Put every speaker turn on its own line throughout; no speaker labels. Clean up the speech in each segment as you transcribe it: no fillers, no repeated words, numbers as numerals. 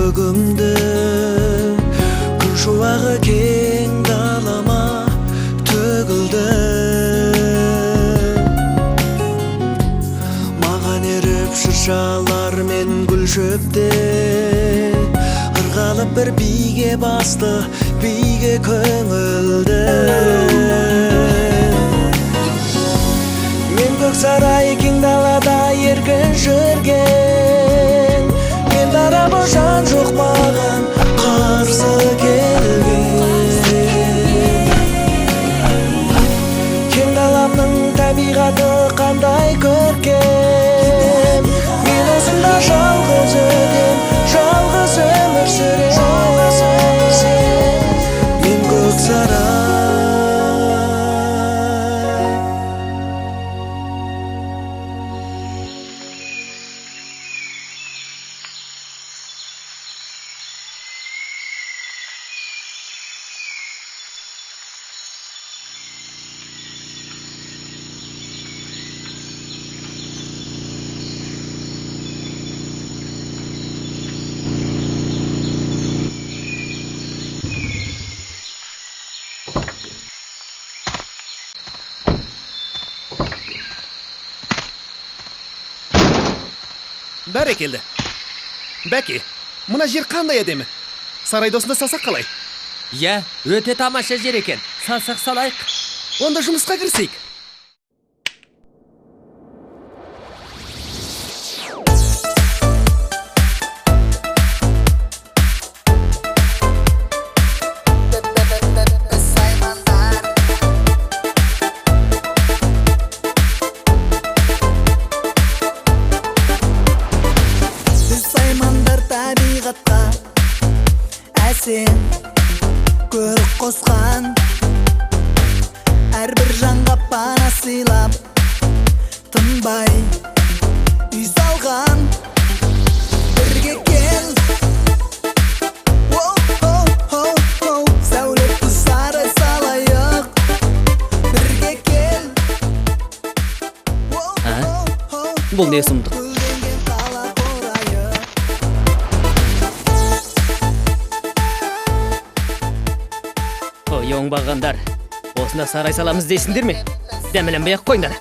көгүңдү күн шуагы кең далама төгүлдү маған ерип шыршалар мен гүл шөпте ыргалып бир бийге басты бийге көңүлдү мен көк сарай кең далада эркен жүрген мен дарабы жан жок маған карсы келген кең даламдын табигаты кандай көркем мен осында жалгыз өтем жалгыз өмүр сүрем мен көк сарай
Бәрекелді. Бәке, мына жер қандай әдемі? Сарайды осында салсақ қалай?
Я, өте тамаша жер екен. Салсақ салайық.
Онда жұмысқа кірсейік.
Сен көрік қосқан әрбір жанға пана сыйлап тынбай үй салған бірге кел сәулетті сары салайық бірге кел
Бұл не сұмдық? Оңбағандар, осында сарай саламыз дейсіңдер ме? Дәмеленбей-ақ қойыңдар.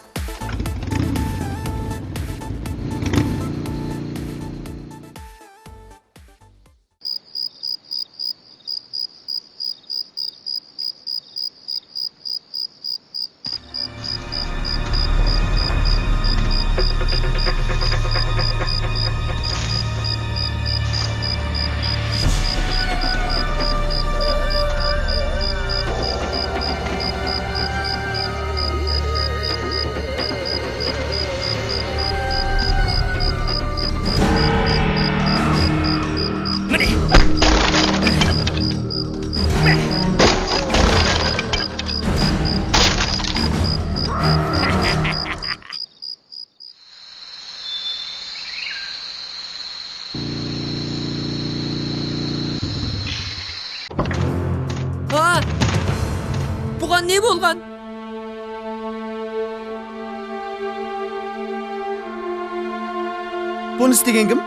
Бұған не болған?
Бұны істеген кім?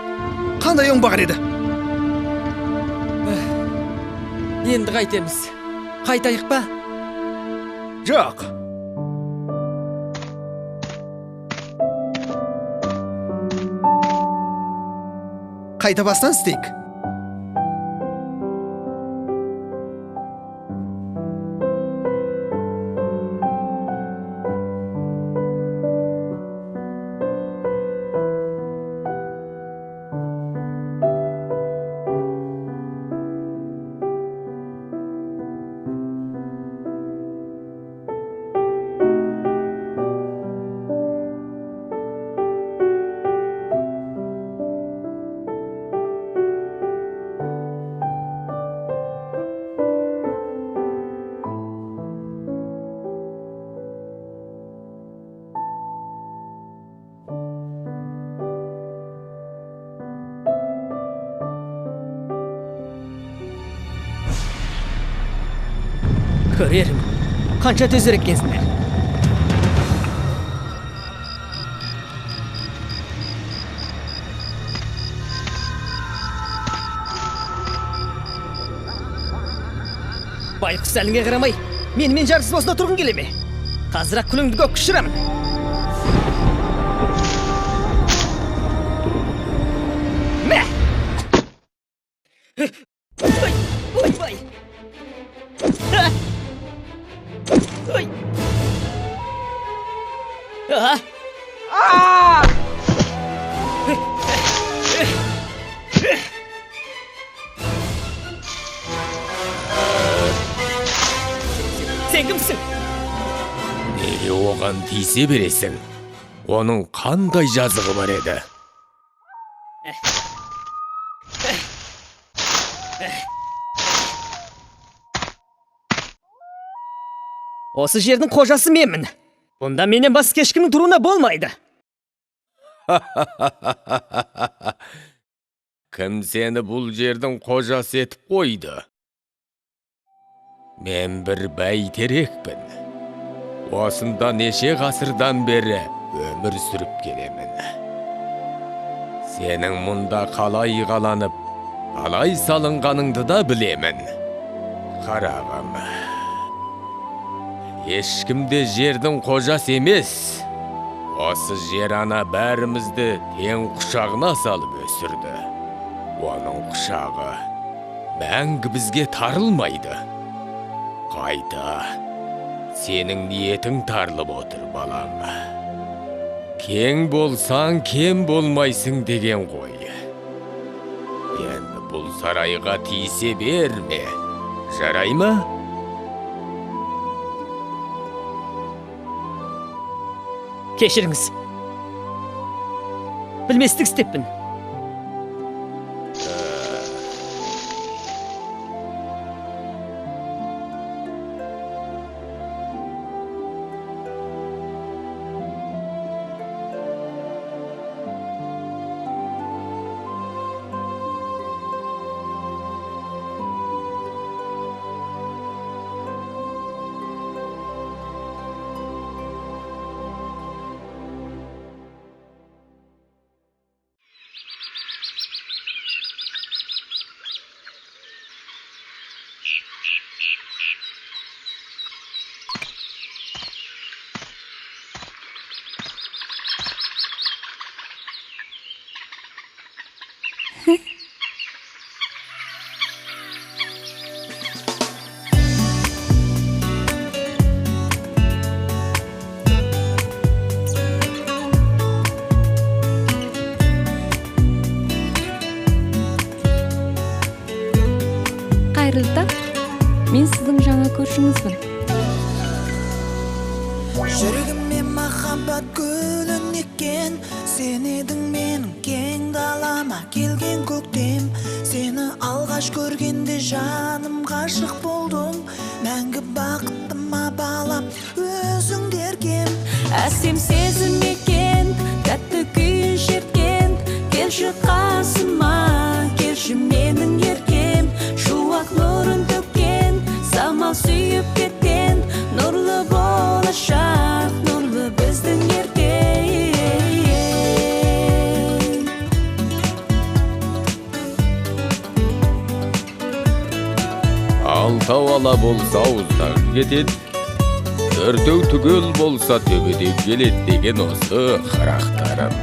Қандай оңбаған еді?
Енді қайтеміз. Қайтайық па?
Жоқ. Қайта бастан істейік.
Көрерім, қанша төзір екенсіңдер. Байқұс әліңе қарамай, менімен жарысып осында тұрғың келе ме? Қазір-ақ күліңді көк ұшырамын. Мә! Ой! Ой! Сен кімсің?
Неге оған тиісе бересің? Оның қандай жазығы бар еді?
Осы жердің қожасы менмін. Бұнда менен басқа ешкімнің тұруына болмайды.
Кім сені бұл жердің қожасы етіп қойды? Мен бір бәйтерекпін. Осында неше ғасырдан бері өмір сүріп келемін. Сенің мұнда қалай қаланып, қалай салынғаныңды да білемін. Қарағым, ешкімде жердің қожасы емес. Осы жер ана бәрімізді тең құшағына салып өсірді. Оның құшағы мәңгі бізге тарылмайды. Қайта, сенің ниетің тарылып отыр, балам. Кең болсаң, кем болмайсың деген ғой. Енді бұл сарайға тиісе берме, жарай ма?
Кешіріңіз. Білместік істеппін.
Қайырлы таң. Мен сіздің жаңа көршіңізбін.
Жүрегіме махаббат гүлін еккен, сен едің менің кең далама келген көктем. Сені алғаш көргенде жаным ғашық болдым, мәңгі бақыттыма балам өзің деркен.
Әсем сезім екен, тәтті күйін шерткен. Келші қасыма, келші менің еркем. Шуақ нұрын төккен, самал сүйіп кеткен. Нұрлы болашақ, нұрлы біздің ертең.
Алтау ала болса ауыздағы кетеді, төртеу түгел болса төбеден келеді деген осы қарақтарым.